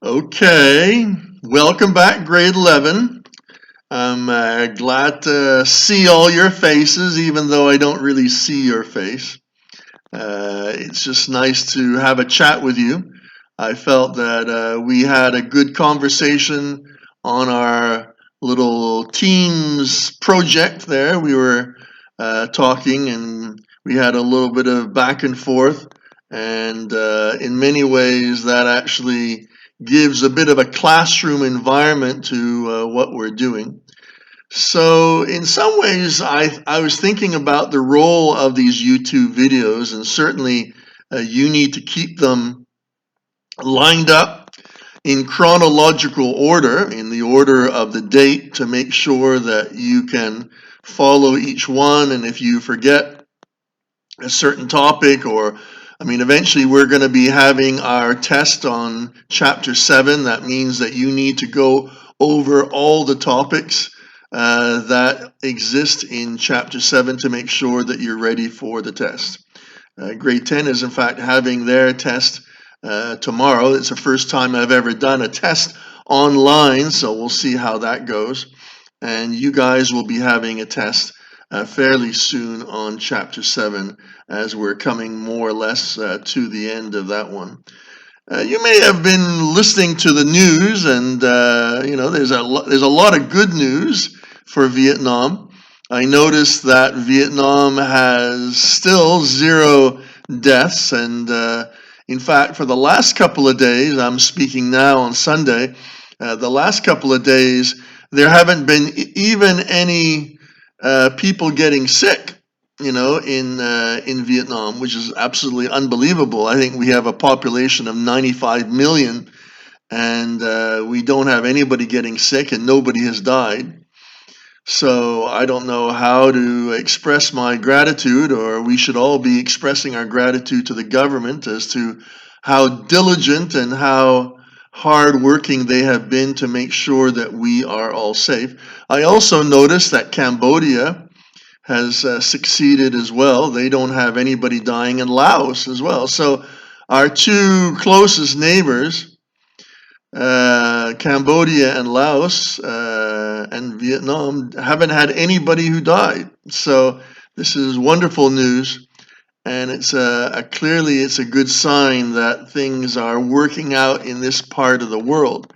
Okay, welcome back, grade 11. I'm glad to see all your faces, even though I don't really see your face. It's just nice to have a chat with you. I felt that we had a good conversation on our little Teams project there. We were talking and we had a little bit of back and forth, and in many ways, that actually gives a bit of a classroom environment to what we're doing. So in some ways, I was thinking about the role of these YouTube videos, and certainly you need to keep them lined up in chronological order, in the order of the date, to make sure that you can follow each one. And if you forget a certain topic, or eventually we're going to be having our test on chapter 7. That means that you need to go over all the topics that exist in chapter 7 to make sure that you're ready for the test. Grade 10 is in fact having their test tomorrow. It's the first time I've ever done a test online, so we'll see how that goes. And you guys will be having a test fairly soon on chapter 7, as we're coming more or less to the end of that one. You may have been listening to the news, and there's a lot of good news for Vietnam. I noticed that Vietnam has still 0 deaths, and in fact, for the last couple of days, I'm speaking now on Sunday, the last couple of days, there haven't been even any people getting sick, in Vietnam, which is absolutely unbelievable. I think we have a population of 95 million, and we don't have anybody getting sick, and nobody has died. So I don't know how to express my gratitude, or we should all be expressing our gratitude to the government as to how diligent and how hardworking they have been to make sure that we are all safe. I also noticed that Cambodia has succeeded as well. They don't have anybody dying, in Laos as well. So our two closest neighbors, Cambodia and Laos and Vietnam, haven't had anybody who died. So this is wonderful news, and it's clearly it's a good sign that things are working out in this part of the world.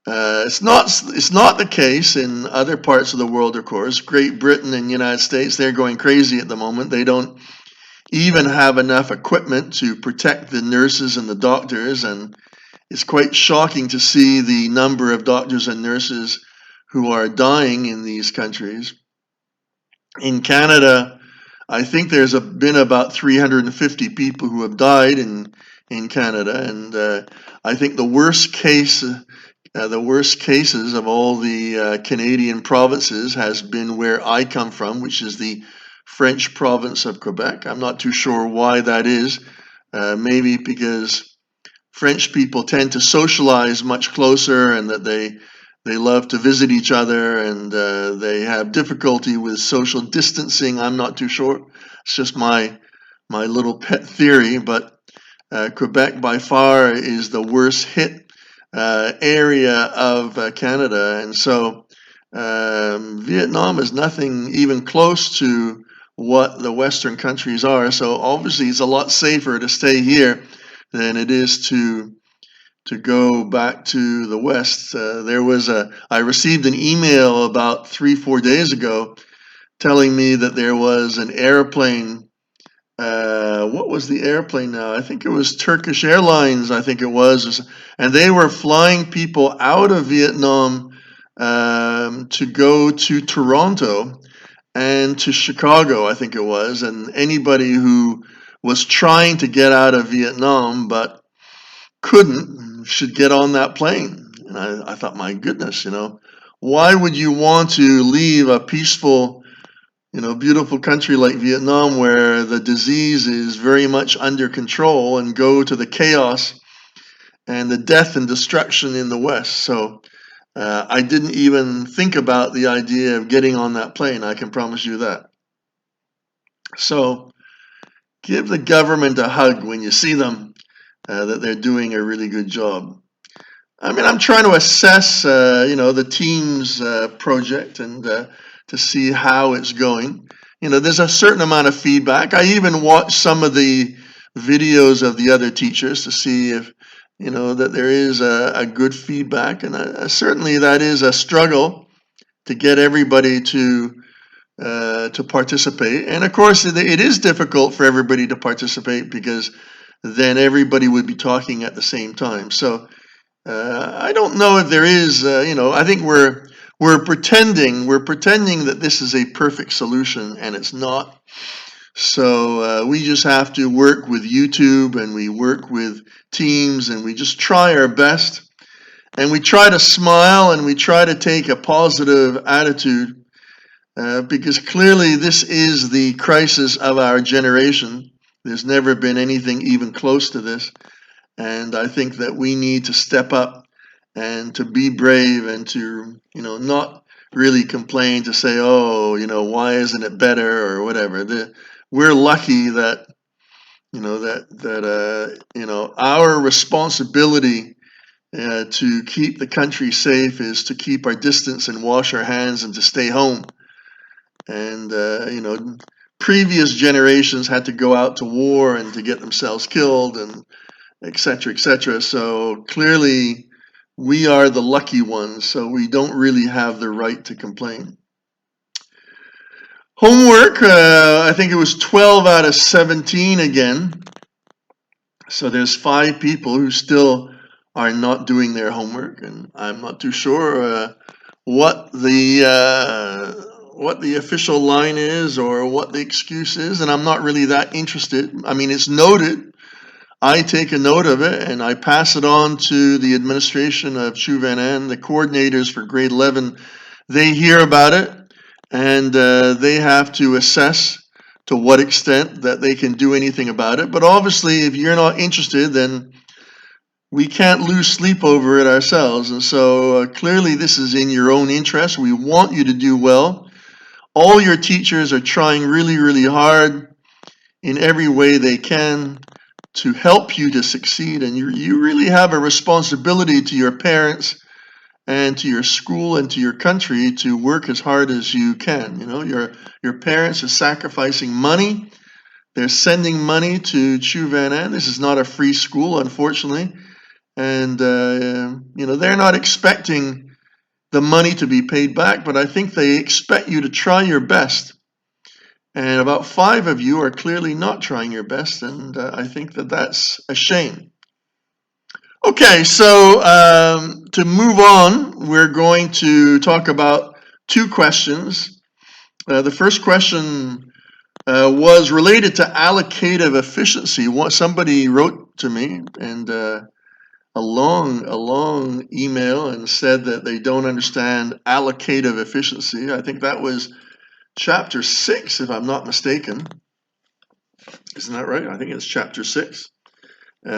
It's not the case in other parts of the world, of course. Great Britain and United States, they're going crazy at the moment. They don't even have enough equipment to protect the nurses and the doctors, and it's quite shocking to see the number of doctors and nurses who are dying in these countries. In Canada, I think there's been about 350 people who have died in Canada, and I think the worst cases of all the Canadian provinces has been where I come from, which is the French province of Quebec. I'm not too sure why that is. Maybe because French people tend to socialize much closer, and that they love to visit each other, and they have difficulty with social distancing. I'm not too sure. It's just my little pet theory, but Quebec by far is the worst hit area of Canada, and so Vietnam is nothing even close to what the Western countries are. So obviously, it's a lot safer to stay here than it is to go back to the West. I received an email about 3-4 days ago telling me that there was an airplane. What was the airplane now? I think it was Turkish Airlines, I think it was. And they were flying people out of Vietnam to go to Toronto and to Chicago, I think it was. And anybody who was trying to get out of Vietnam but couldn't should get on that plane. And I thought, my goodness, why would you want to leave a peaceful, beautiful country like Vietnam, where the disease is very much under control, and go to the chaos and the death and destruction in the West? So I didn't even think about the idea of getting on that plane, I can promise you that. So give the government a hug when you see them, that they're doing a really good job. I'm trying to assess, the team's project and to see how it's going. There's a certain amount of feedback. I even watch some of the videos of the other teachers to see if, that there is a good feedback. And certainly that is a struggle to get everybody to participate. And of course, it is difficult for everybody to participate because then everybody would be talking at the same time. So I don't know if there is, I think we're pretending that this is a perfect solution, and it's not. So we just have to work with YouTube, and we work with Teams, and we just try our best, and we try to smile, and we try to take a positive attitude, because clearly this is the crisis of our generation. There's never been anything even close to this. And I think that we need to step up and to be brave and to, not really complain, to say, oh, why isn't it better or whatever. We're lucky that, our responsibility to keep the country safe is to keep our distance and wash our hands and to stay home. And, previous generations had to go out to war and to get themselves killed and etc., etc. So clearly we are the lucky ones, so we don't really have the right to complain. Homework, I think it was 12 out of 17 again. So there's 5 people who still are not doing their homework, and I'm not too sure what the official line is or what the excuse is, and I'm not really that interested. It's noted. I take a note of it and I pass it on to the administration of Chuvanan, the coordinators for grade 11. They hear about it and they have to assess to what extent that they can do anything about it. But obviously, if you're not interested, then we can't lose sleep over it ourselves. And so clearly this is in your own interest. We want you to do well. All your teachers are trying really, really hard in every way they can to help you to succeed, and you really have a responsibility to your parents and to your school and to your country to work as hard as you can. Your parents are sacrificing money. They're sending money to Chuvanan. This is not a free school, unfortunately, and they're not expecting the money to be paid back, but I think they expect you to try your best. And about 5 of you are clearly not trying your best, and I think that that's a shame. Okay, so to move on, we're going to talk about 2 questions. The first question was related to allocative efficiency. Somebody wrote to me and a long email and said that they don't understand allocative efficiency. I think that was chapter 6, if I'm not mistaken. Isn't that right? I think it's chapter 6. We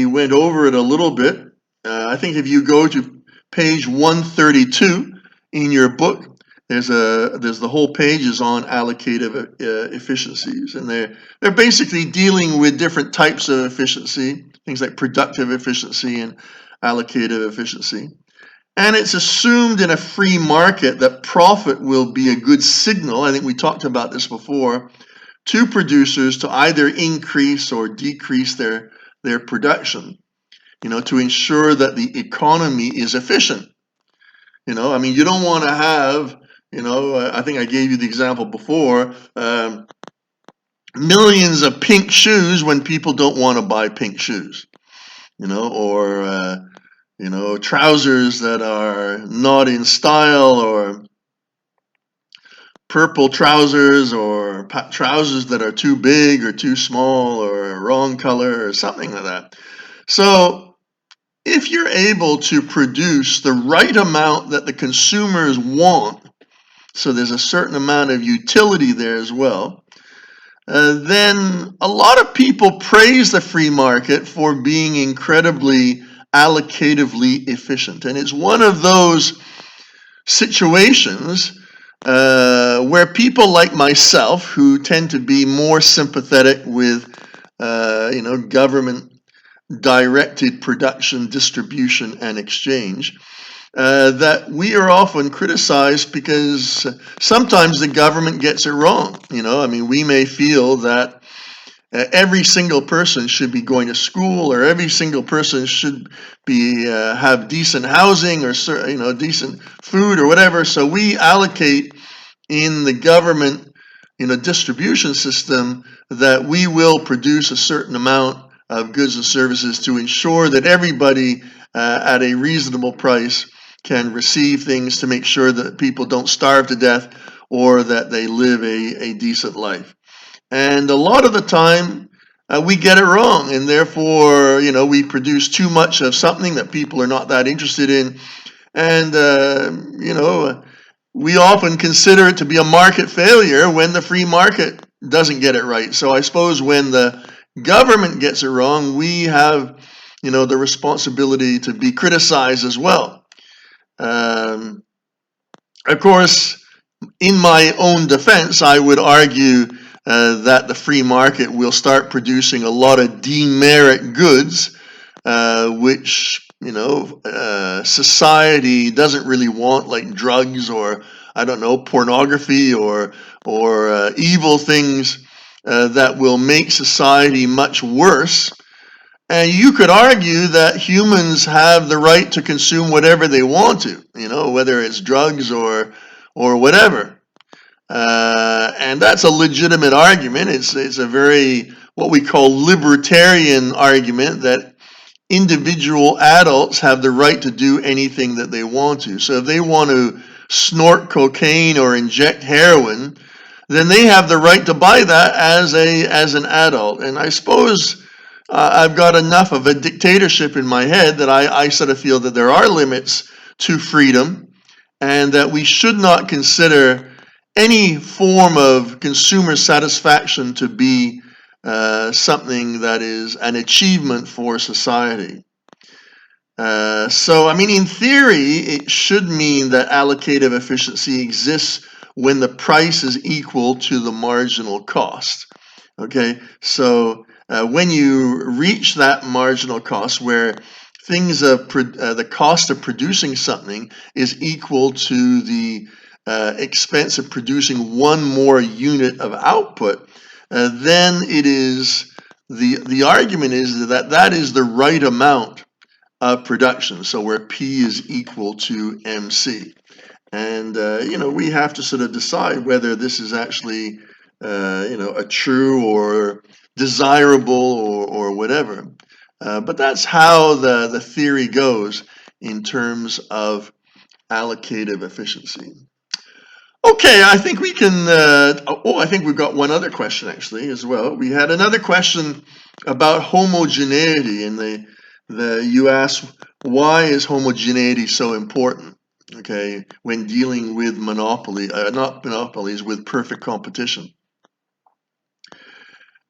went over it a little bit. I think if you go to page 132 in your book, there's the whole page is on allocative efficiencies, and they're basically dealing with different types of efficiency, things like productive efficiency and allocative efficiency. And it's assumed in a free market that profit will be a good signal, I think we talked about this before, to producers to either increase or decrease their production, to ensure that the economy is efficient. You don't want to have, I think I gave you the example before, millions of pink shoes when people don't want to buy pink shoes, or trousers that are not in style, or purple trousers, or trousers that are too big or too small or wrong color or something like that. So if you're able to produce the right amount that the consumers want, so there's a certain amount of utility there as well, then a lot of people praise the free market for being incredibly allocatively efficient. And it's one of those situations where people like myself, who tend to be more sympathetic with government directed production, distribution, and exchange, that we are often criticized because sometimes the government gets it wrong. We may feel that every single person should be going to school, or every single person should be have decent housing, or decent food or whatever. So we allocate in the government distribution system that we will produce a certain amount of goods and services to ensure that everybody at a reasonable price can receive things, to make sure that people don't starve to death or that they live a decent life. And a lot of the time we get it wrong, and therefore we produce too much of something that people are not that interested in. And we often consider it to be a market failure when the free market doesn't get it right. So I suppose when the government gets it wrong, we have the responsibility to be criticized as well. Of course, in my own defense, I would argue that the free market will start producing a lot of demerit goods, which society doesn't really want, like drugs, or I don't know, pornography, or evil things that will make society much worse. And you could argue that humans have the right to consume whatever they want to, whether it's drugs or whatever. And that's a legitimate argument. It's a very, what we call, libertarian argument, that individual adults have the right to do anything that they want to. So if they want to snort cocaine or inject heroin, then they have the right to buy that as an adult. And I suppose I've got enough of a dictatorship in my head that I sort of feel that there are limits to freedom, and that we should not consider any form of consumer satisfaction to be something that is an achievement for society. So, in theory, it should mean that allocative efficiency exists when the price is equal to the marginal cost. Okay, so when you reach that marginal cost, where the cost of producing something is equal to the expense of producing one more unit of output, then it is the argument is that is the right amount of production. So where P is equal to MC, and we have to sort of decide whether this is actually a true or desirable or whatever. But that's how the theory goes in terms of allocative efficiency. Okay, I think we can, I think we've got one other question actually as well. We had another question about homogeneity, and you asked, why is homogeneity so important, okay, when dealing with not monopolies, with perfect competition.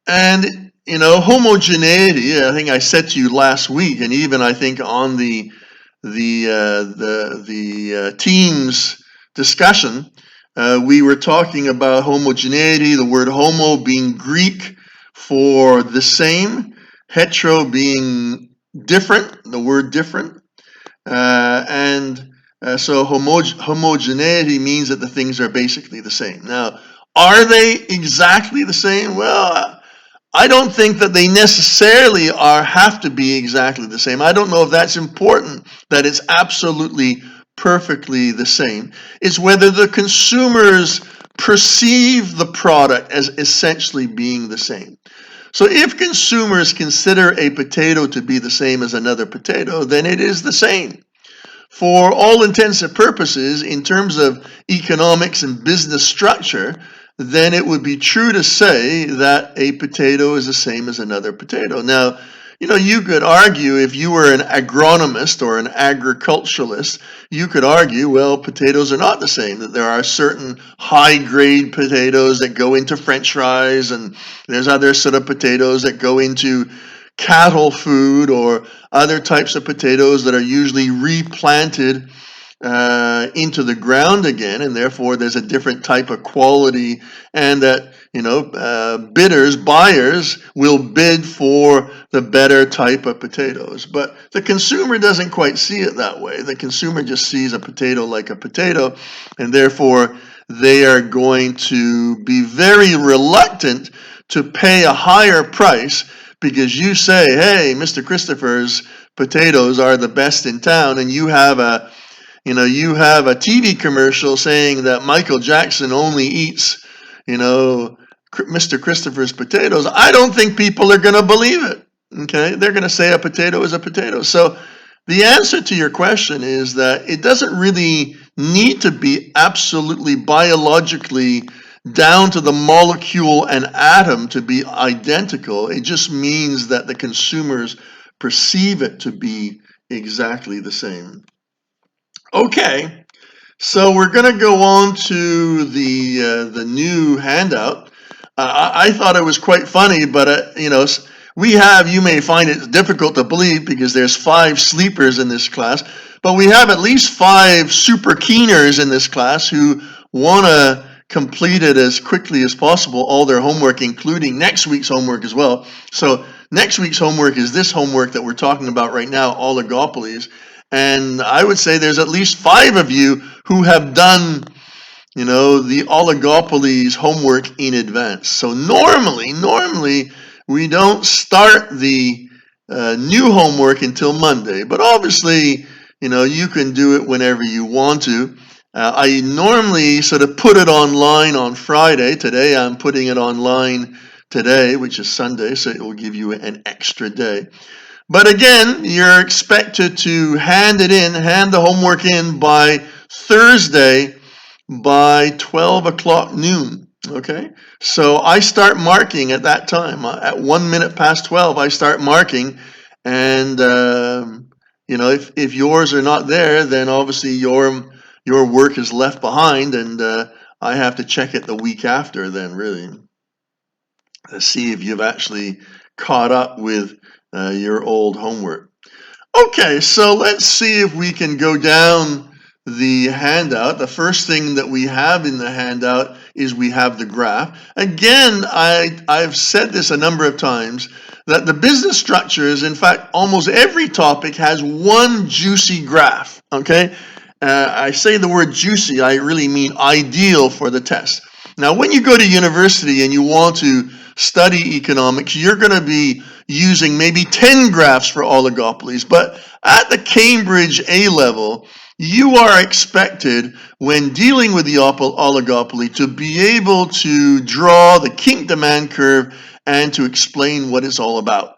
And, homogeneity, I think I said to you last week, and even I think on the team's discussion, we were talking about homogeneity, the word homo being Greek for the same, hetero being different, the word different. So homogeneity means that the things are basically the same. Now, are they exactly the same? Well, I don't think that they necessarily have to be exactly the same. I don't know if that's important, that it's absolutely perfectly the same. It's whether the consumers perceive the product as essentially being the same. So if consumers consider a potato to be the same as another potato, then it is the same. For all intents and purposes, in terms of economics and business structure, then it would be true to say that a potato is the same as another potato. Now, you could argue, if you were an agronomist or an agriculturalist, you could argue, well, potatoes are not the same, that there are certain high-grade potatoes that go into French fries, and there's other sort of potatoes that go into cattle food, or other types of potatoes that are usually replanted into the ground again, and therefore there's a different type of quality, and that buyers will bid for the better type of potatoes. But the consumer doesn't quite see it that way. The consumer just sees a potato like a potato, and therefore they are going to be very reluctant to pay a higher price because you say, hey, Mr. Christopher's potatoes are the best in town, and you have a TV commercial saying that Michael Jackson only eats, Mr. Christopher's potatoes. I don't think people are going to believe it. Okay, they're going to say a potato is a potato. So the answer to your question is that it doesn't really need to be absolutely biologically down to the molecule and atom to be identical. It just means that the consumers perceive it to be exactly the same. Okay, so we're going to go on to the new handout. I thought it was quite funny, but you may find it difficult to believe because there's 5 sleepers in this class, but we have at least 5 super keeners in this class who want to complete it as quickly as possible, all their homework, including next week's homework as well. So next week's homework is this homework that we're talking about right now, oligopolies. And I would say there's at least 5 of you who have done, the oligopolies homework in advance. So normally we don't start the new homework until Monday. But obviously, you can do it whenever you want to. I normally sort of put it online on Friday. Today I'm putting it online today, which is Sunday, so it will give you an extra day. But again, you're expected to hand the homework in by Thursday by 12 o'clock noon. Okay, so I start marking at that time. At 1 minute past 12, I start marking, and if yours are not there, then obviously your work is left behind, and I have to check it the week after. Then really, to see if you've actually caught up with your old homework. Okay, so let's see if we can go down the handout. The first thing that we have in the handout is we have the graph. Again, I've said this a number of times, that the business structures, in fact, almost every topic has one juicy graph, okay? I say the word juicy, I really mean ideal for the test. Now, when you go to university and you want to study economics, you're going to be using maybe 10 graphs for oligopolies, but at the Cambridge A level, you are expected, when dealing with the oligopoly, to be able to draw the kink demand curve and to explain what it's all about.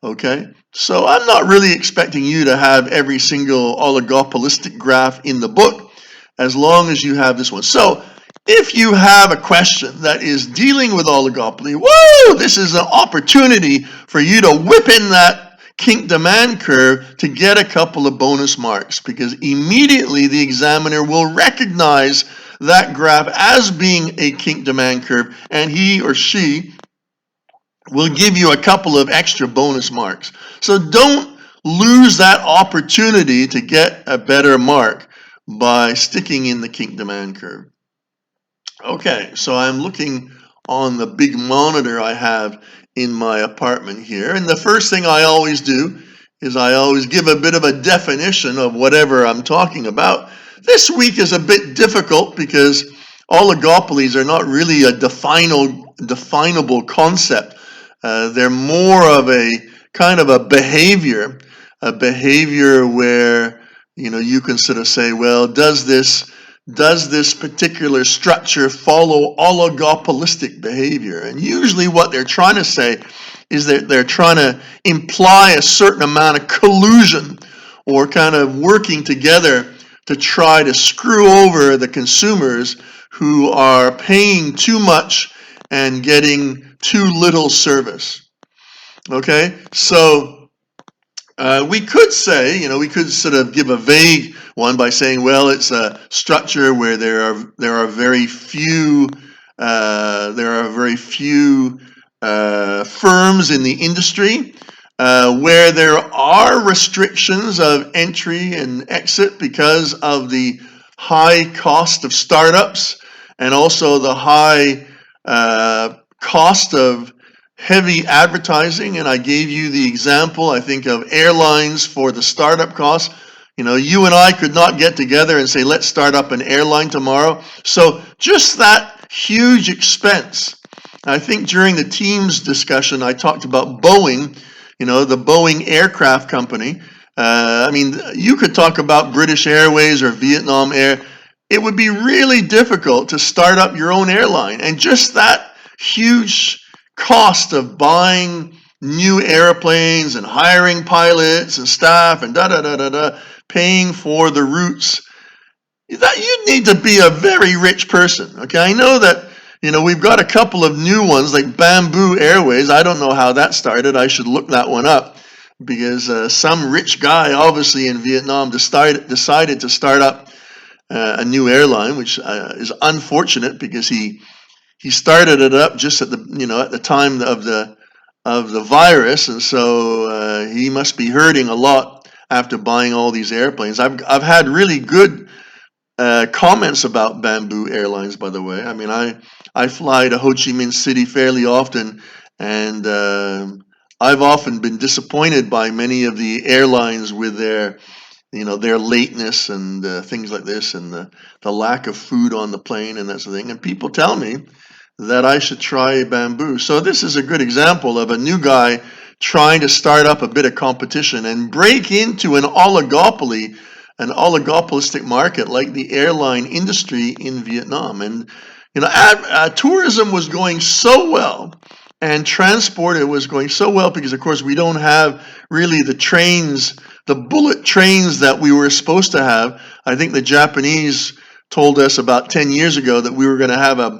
Okay, so I'm not really expecting you to have every single oligopolistic graph in the book, as long as you have this one. So if you have a question that is dealing with oligopoly, whoa, this is an opportunity for you to whip in that kink demand curve to get a couple of bonus marks, because immediately the examiner will recognize that graph as being a kink demand curve, and he or she will give you a couple of extra bonus marks. So don't lose that opportunity to get a better mark by sticking in the kink demand curve. Okay, so I'm looking on the big monitor I have in my apartment here, and the first thing I always do is I always give a bit of a definition of whatever I'm talking about. This week is a bit difficult because oligopolies are not really a definable concept. They're more of a kind of a behavior where you can sort of say, well, does this particular structure follow oligopolistic behavior? And usually what they're trying to say is that they're trying to imply a certain amount of collusion, or kind of working together to try to screw over the consumers who are paying too much and getting too little service. Okay, so we could say, we could sort of give a vague one by saying, well, it's a structure where there are very few firms in the industry. where there are restrictions of entry and exit because of the high cost of startups and also the high cost of heavy advertising. And I gave you the example, I think, of airlines for the startup costs. You know, you and I could not get together and say, let's start up an airline tomorrow. So just that huge expense. I think during the Teams discussion, I talked about Boeing, you know, the Boeing aircraft company. I mean, you could talk about British Airways or Vietnam Air. It would be really difficult to start up your own airline. And just that huge cost of buying new airplanes and hiring pilots and staff and paying for the routes, that you need to be a very rich person. Okay, I know that, you know, we've got a couple of new ones like Bamboo Airways. I don't know how that started. I should look that one up because some rich guy, obviously in Vietnam, decided to start up a new airline, which is unfortunate because he started it up just at the time of the virus, and so he must be hurting a lot after buying all these airplanes. I've had really good comments about Bamboo Airlines, by the way. I mean, I fly to Ho Chi Minh City fairly often, and I've often been disappointed by many of the airlines with their lateness and things like this, and the lack of food on the plane and that sort of thing. And people tell me that I should try Bamboo. So this is a good example of a new guy trying to start up a bit of competition and break into an oligopolistic market like the airline industry in Vietnam. And tourism was going so well, and transport, it was going so well because, of course, we don't have really the trains, the bullet trains that we were supposed to have. I think the Japanese told us about 10 years ago that we were going to have a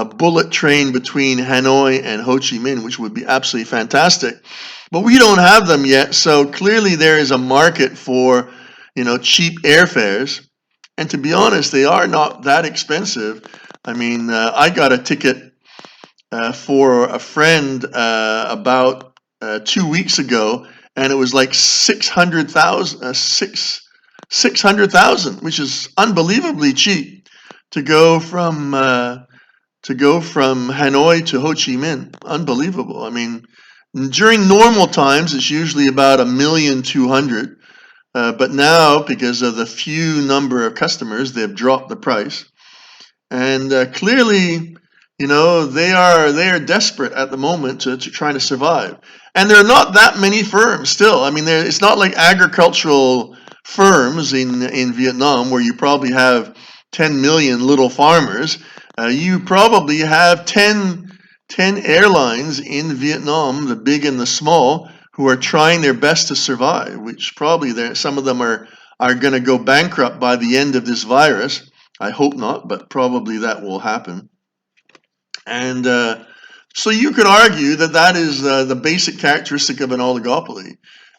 bullet train between Hanoi and Ho Chi Minh, which would be absolutely fantastic. But we don't have them yet, so clearly there is a market for, cheap airfares. And to be honest, they are not that expensive. I mean, I got a ticket for a friend about 2 weeks ago, and it was like 600,000, which is unbelievably cheap to go from Hanoi to Ho Chi Minh. Unbelievable. I mean, during normal times, it's usually about 1,200,000. But now, because of the few number of customers, they've dropped the price. And clearly, they are desperate at the moment to try to survive. And there are not that many firms still. I mean, it's not like agricultural firms in Vietnam where you probably have 10 million little farmers. You probably have 10 airlines in Vietnam, the big and the small, who are trying their best to survive, which probably some of them are going to go bankrupt by the end of this virus. I hope not, but probably that will happen. And so you could argue that is the basic characteristic of an oligopoly.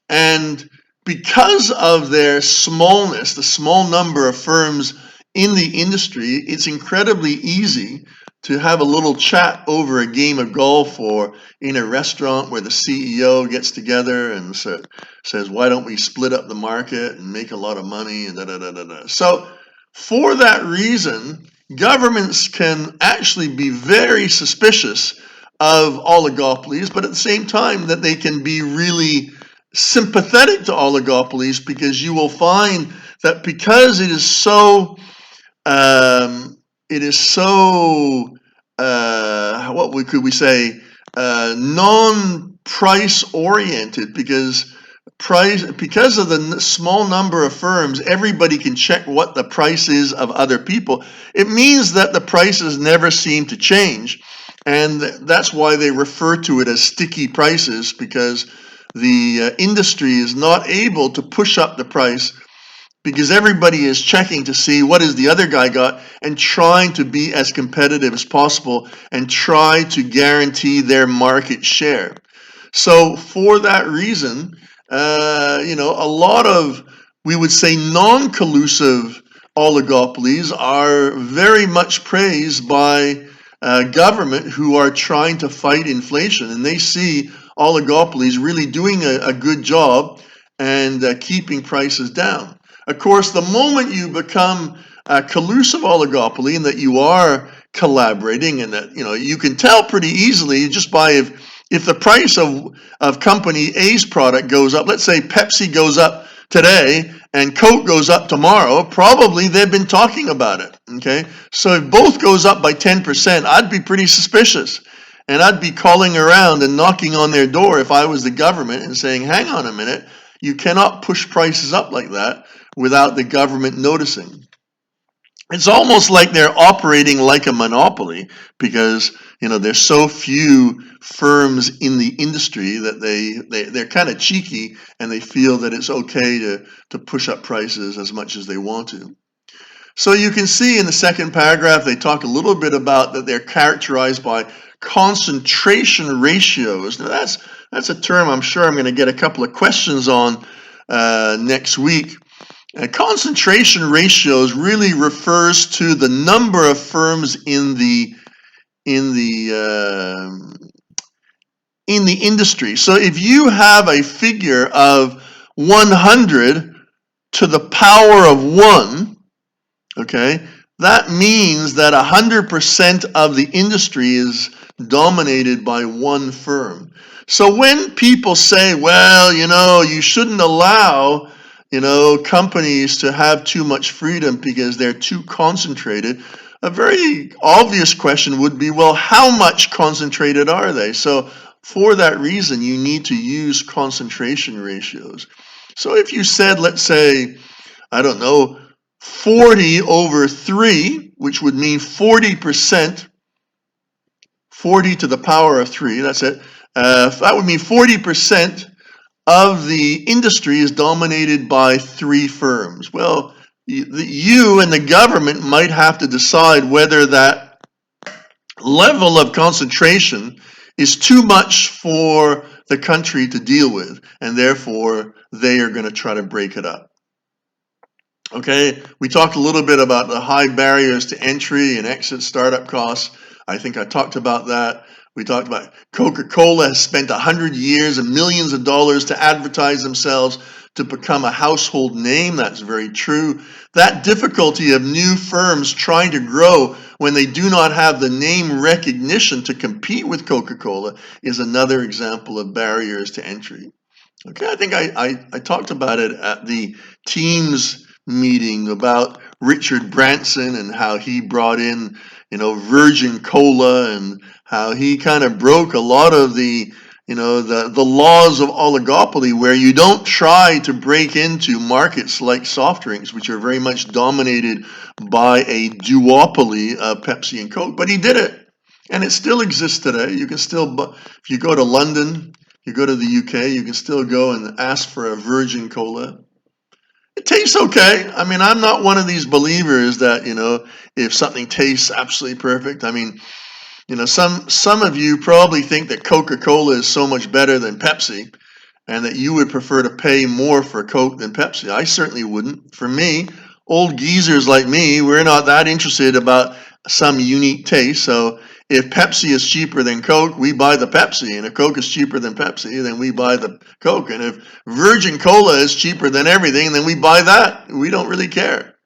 And because of their smallness, the small number of firms in the industry, it's incredibly easy to have a little chat over a game of golf or in a restaurant where the CEO gets together and says, why don't we split up the market and make a lot of money and da-da-da-da-da. So for that reason, governments can actually be very suspicious of oligopolies, but at the same time that they can be really sympathetic to oligopolies, because you will find that because it is so could we say, non-price oriented, because of the small number of firms, everybody can check what the price is of other people. It means that the prices never seem to change, and that's why they refer to it as sticky prices, because the industry is not able to push up the price, because everybody is checking to see what is the other guy got and trying to be as competitive as possible and try to guarantee their market share. So for that reason, a lot of, we would say, non-collusive oligopolies are very much praised by government who are trying to fight inflation, and they see oligopolies really doing a good job and keeping prices down. Of course, the moment you become a collusive oligopoly and that you are collaborating, and that you can tell pretty easily just by if the price of company A's product goes up. Let's say Pepsi goes up today and Coke goes up tomorrow, probably they've been talking about it. Okay, so if both goes up by 10%, I'd be pretty suspicious. And I'd be calling around and knocking on their door if I was the government and saying, hang on a minute, you cannot push prices up like that without the government noticing. It's almost like they're operating like a monopoly because there's so few firms in the industry that they're kind of cheeky and they feel that it's okay to push up prices as much as they want to. So you can see in the second paragraph they talk a little bit about that they're characterized by concentration ratios. Now that's a term I'm sure I'm going to get a couple of questions on next week. Concentration ratios really refers to the number of firms in the industry. So if you have a figure of 100 to the power of 1, okay, that means that 100% of the industry is dominated by one firm. So when people say, well, you shouldn't allow companies to have too much freedom because they're too concentrated, a very obvious question would be, well, how much concentrated are they? So for that reason, you need to use concentration ratios. So if you said, let's say, I don't know, 40 over 3, which would mean 40%, 40 to the power of 3, that's it. That would mean 40% of the industry is dominated by 3 firms. Well, you and the government might have to decide whether that level of concentration is too much for the country to deal with, and therefore they are going to try to break it up. Okay, we talked a little bit about the high barriers to entry and exit startup costs. I think I talked about that. We talked about Coca-Cola has spent 100 years and millions of dollars to advertise themselves to become a household name. That's very true. That difficulty of new firms trying to grow when they do not have the name recognition to compete with Coca-Cola is another example of barriers to entry. Okay, I think I talked about it at the Teams meeting about Richard Branson and how he brought in, Virgin Cola and how he kind of broke a lot of the laws of oligopoly where you don't try to break into markets like soft drinks, which are very much dominated by a duopoly of Pepsi and Coke. But he did it, and it still exists today. You can still, if you go to London, you go to the UK, you can still go and ask for a Virgin Cola. It tastes okay. I mean, I'm not one of these believers that, if something tastes absolutely perfect. I mean, some of you probably think that Coca-Cola is so much better than Pepsi and that you would prefer to pay more for Coke than Pepsi. I certainly wouldn't. For me, old geezers like me, we're not that interested about some unique taste. So if Pepsi is cheaper than Coke, we buy the Pepsi. And if Coke is cheaper than Pepsi, then we buy the Coke. And if Virgin Cola is cheaper than everything, then we buy that. We don't really care.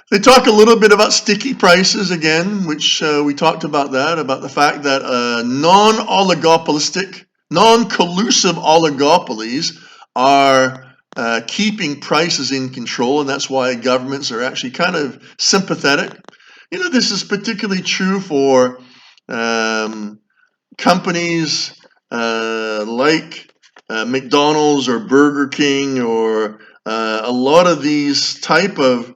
They talk a little bit about sticky prices again, which we talked about the fact that non-oligopolistic, non-collusive oligopolies are keeping prices in control, and that's why governments are actually kind of sympathetic. This is particularly true for companies like McDonald's or Burger King or a lot of these type of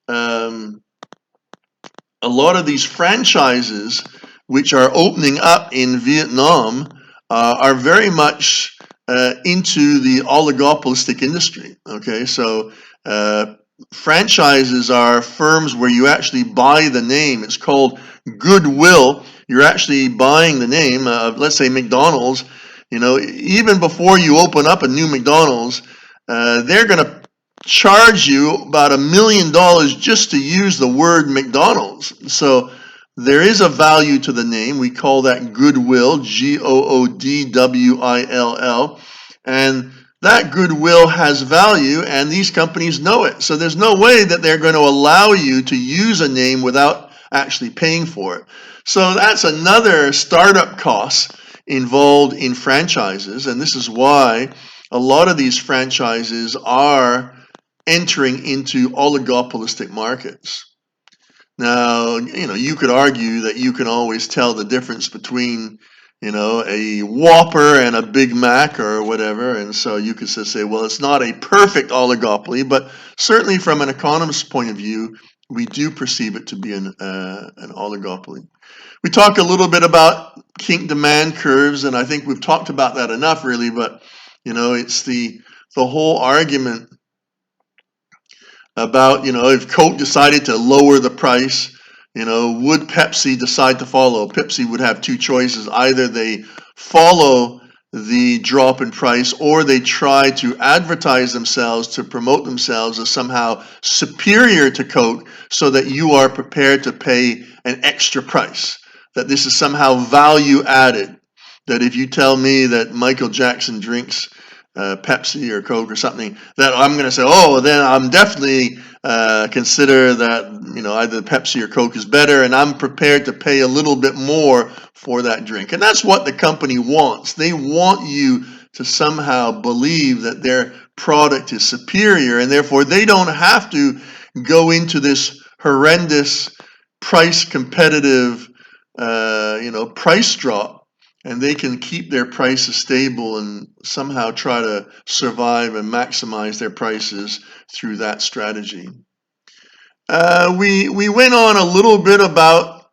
a lot of these franchises which are opening up in Vietnam are very much into the oligopolistic industry. Okay, so franchises are firms where you actually buy the name. It's called goodwill. You're actually buying the name of, let's say, McDonald's. Even before you open up a new McDonald's, they're going to charge you about $1 million just to use the word McDonald's. So There is a value to the name. We call that goodwill, Goodwill, and that goodwill has value, and these companies know it. So there's no way that they're going to allow you to use a name without actually paying for it. So that's another startup cost involved in franchises, and this is why a lot of these franchises are entering into oligopolistic markets. Now, you could argue that you can always tell the difference between, a Whopper and a Big Mac or whatever. And so you could just say, well, it's not a perfect oligopoly, but certainly from an economist's point of view, we do perceive it to be an oligopoly. We talk a little bit about kink demand curves, and I think we've talked about that enough, really, but, it's the whole argument about, if Coke decided to lower the price, would Pepsi decide to follow? Pepsi would have two choices. Either they follow the drop in price, or they try to advertise themselves, to promote themselves as somehow superior to Coke, so that you are prepared to pay an extra price, that this is somehow value added, that if you tell me that Michael Jackson drinks Pepsi or Coke or something, that I'm going to say, oh, then I'm definitely consider that either Pepsi or Coke is better, and I'm prepared to pay a little bit more for that drink. And that's what the company wants. They want you to somehow believe that their product is superior, and therefore they don't have to go into this horrendous price competitive price drop, and they can keep their prices stable and somehow try to survive and maximize their prices through that strategy. We went on a little bit about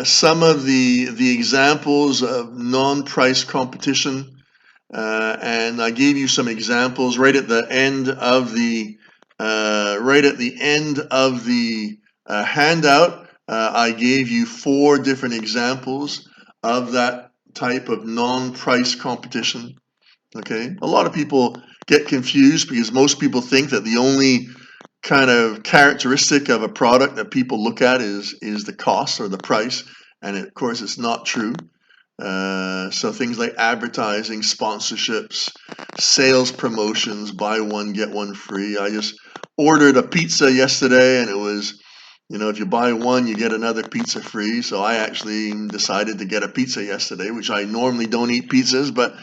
some of the examples of non-price competition, and I gave you some examples right at the end of the handout. I gave you 4 different examples of that type of non-price competition. Okay, a lot of people get confused because most people think that the only kind of characteristic of a product that people look at is the cost or the price, and of course it's not true. So things like advertising, sponsorships, sales promotions, buy one get one free. I just ordered a pizza yesterday, and it was, if you buy one, you get another pizza free. So I actually decided to get a pizza yesterday, which I normally don't eat pizzas, but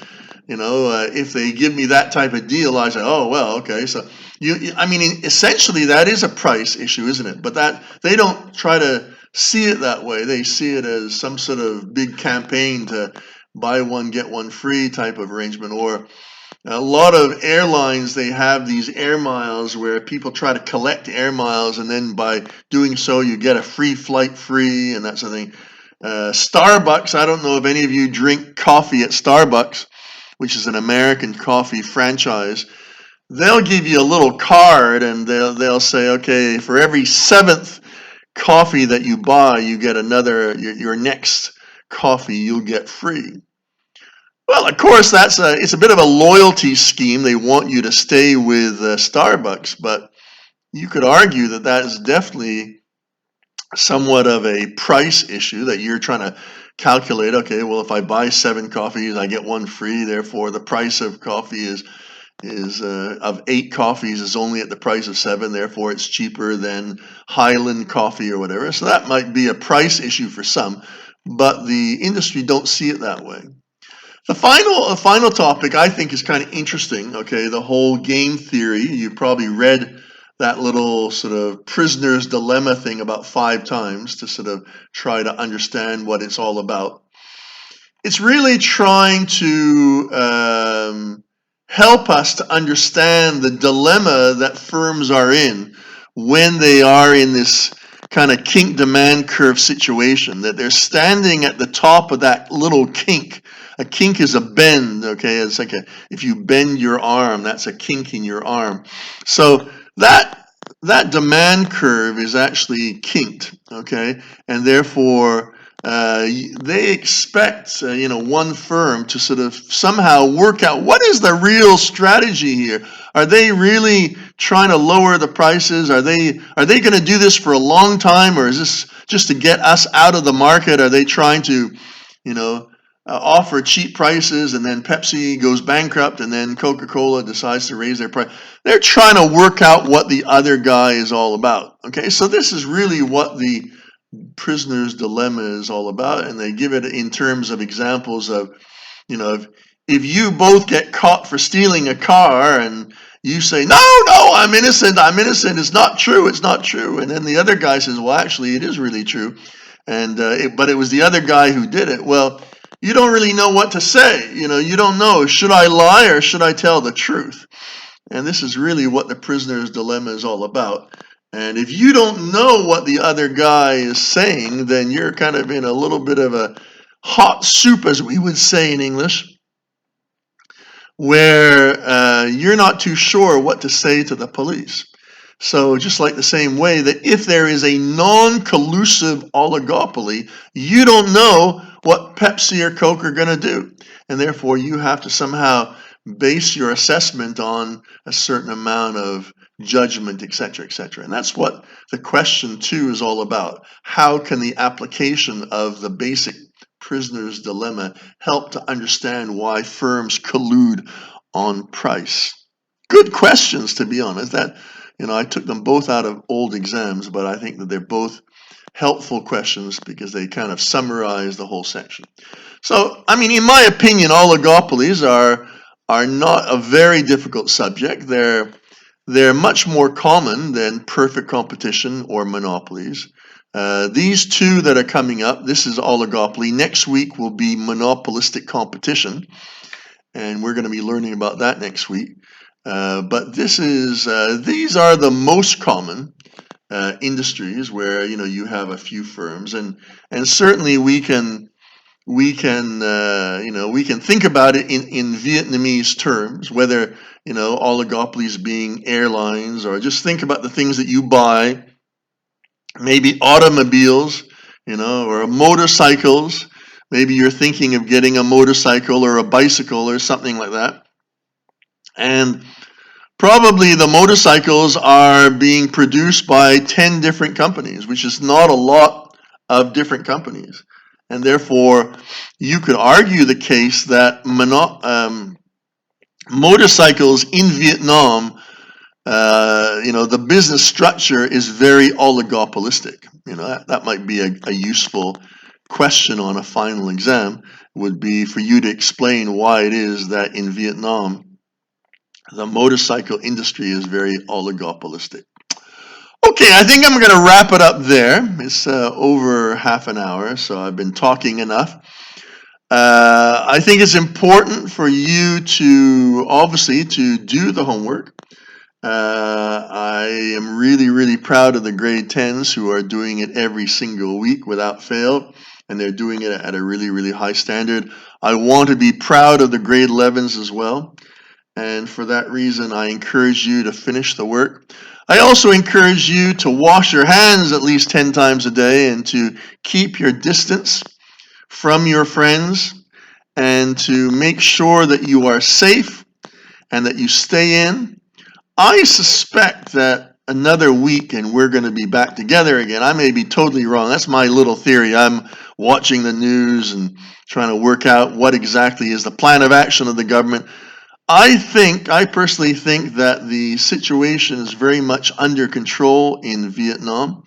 if they give me that type of deal, I say, oh, well, okay. So essentially that is a price issue, isn't it? But that they don't try to see it that way. They see it as some sort of big campaign to buy one, get one free type of arrangement. Or a lot of airlines, they have these air miles where people try to collect air miles, and then by doing so, you get a free flight free and that sort of thing. Starbucks, I don't know if any of you drink coffee at Starbucks, which is an American coffee franchise. They'll give you a little card, and they'll say, okay, for every 7th coffee that you buy, you get another, your next coffee you'll get free. Well, of course, it's a bit of a loyalty scheme. They want you to stay with Starbucks, but you could argue that that is definitely somewhat of a price issue, that you're trying to calculate, okay, well, if I buy 7 coffees, I get one free, therefore the price of coffee is of 8 coffees is only at the price of 7, therefore it's cheaper than Highland coffee or whatever. So that might be a price issue for some, but the industry don't see it that way. The final topic I think is kind of interesting, okay, the whole game theory. You probably read that little sort of prisoner's dilemma thing about 5 times to sort of try to understand what it's all about. It's really trying to help us to understand the dilemma that firms are in when they are in this kind of kink demand curve situation, that they're standing at the top of that little kink. A kink is a bend, okay? It's like if you bend your arm, that's a kink in your arm. So that demand curve is actually kinked, okay? And therefore, they expect one firm to sort of somehow work out what is the real strategy here. Are they really trying to lower the prices? Are they going to do this for a long time, or is this just to get us out of the market? Are they trying to, offer cheap prices, and then Pepsi goes bankrupt, and then Coca-Cola decides to raise their price? They're trying to work out what the other guy is all about. Okay, so this is really what the prisoner's dilemma is all about, and they give it in terms of examples of, if you both get caught for stealing a car and you say, no, I'm innocent, it's not true, and then the other guy says, well, actually, it is really true, and but it was the other guy who did it. Well, you don't really know what to say. You don't know, should I lie or should I tell the truth? And this is really what the prisoner's dilemma is all about. And if you don't know what the other guy is saying, then you're kind of in a little bit of a hot soup, as we would say in English, where you're not too sure what to say to the police. So just like the same way that if there is a non-collusive oligopoly, you don't know what Pepsi or Coke are going to do. And therefore, you have to somehow base your assessment on a certain amount of judgment, etc., etc. And that's what the question 2 is all about. How can the application of the basic prisoner's dilemma help to understand why firms collude on price? Good questions, to be honest. I took them both out of old exams, but I think that they're both helpful questions because they kind of summarize the whole section. So, in my opinion, oligopolies are not a very difficult subject. They're much more common than perfect competition or monopolies. These two that are coming up, this is oligopoly. Next week will be monopolistic competition, and we're going to be learning about that next week. But these are the most common industries where you have a few firms, and certainly we can think about it in Vietnamese terms, whether oligopolies being airlines, or just think about the things that you buy, maybe automobiles, or motorcycles. Maybe you're thinking of getting a motorcycle or a bicycle or something like that. And probably the motorcycles are being produced by 10 different companies, which is not a lot of different companies. And therefore, you could argue the case that motorcycles in Vietnam, the business structure is very oligopolistic. That might be a useful question on a final exam, would be for you to explain why it is that in Vietnam, the motorcycle industry is very oligopolistic. Okay, I think I'm going to wrap it up there. It's over half an hour, so I've been talking enough. I think it's important for you to, obviously, to do the homework. I am really, really proud of the grade 10s who are doing it every single week without fail, and they're doing it at a really, really high standard. I want to be proud of the grade 11s as well. And for that reason, I encourage you to finish the work. I also encourage you to wash your hands at least 10 times a day and to keep your distance from your friends and to make sure that you are safe and that you stay in. I suspect that another week and we're going to be back together again. I may be totally wrong. That's my little theory. I'm watching the news and trying to work out what exactly is the plan of action of the government. I personally think that the situation is very much under control in Vietnam.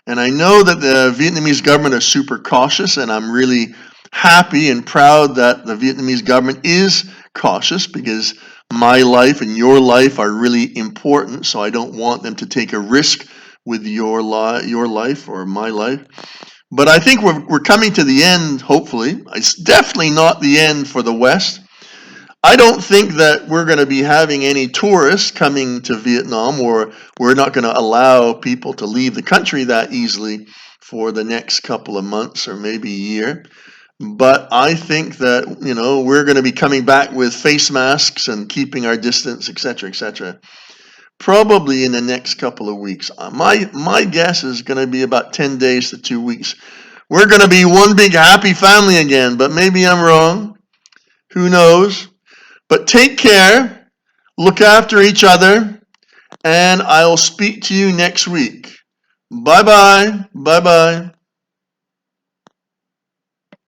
And I know that the Vietnamese government are super cautious, and I'm really happy and proud that the Vietnamese government is cautious, because my life and your life are really important, so I don't want them to take a risk with your life or my life. But I think we're coming to the end, hopefully. It's definitely not the end for the West. I don't think that we're going to be having any tourists coming to Vietnam, or we're not going to allow people to leave the country that easily for the next couple of months or maybe a year. But I think that, we're going to be coming back with face masks and keeping our distance, etc., etc. Probably in the next couple of weeks. My guess is going to be about 10 days to 2 weeks. We're going to be one big happy family again, but maybe I'm wrong. Who knows? But take care, look after each other, and I'll speak to you next week. Bye-bye. Bye-bye.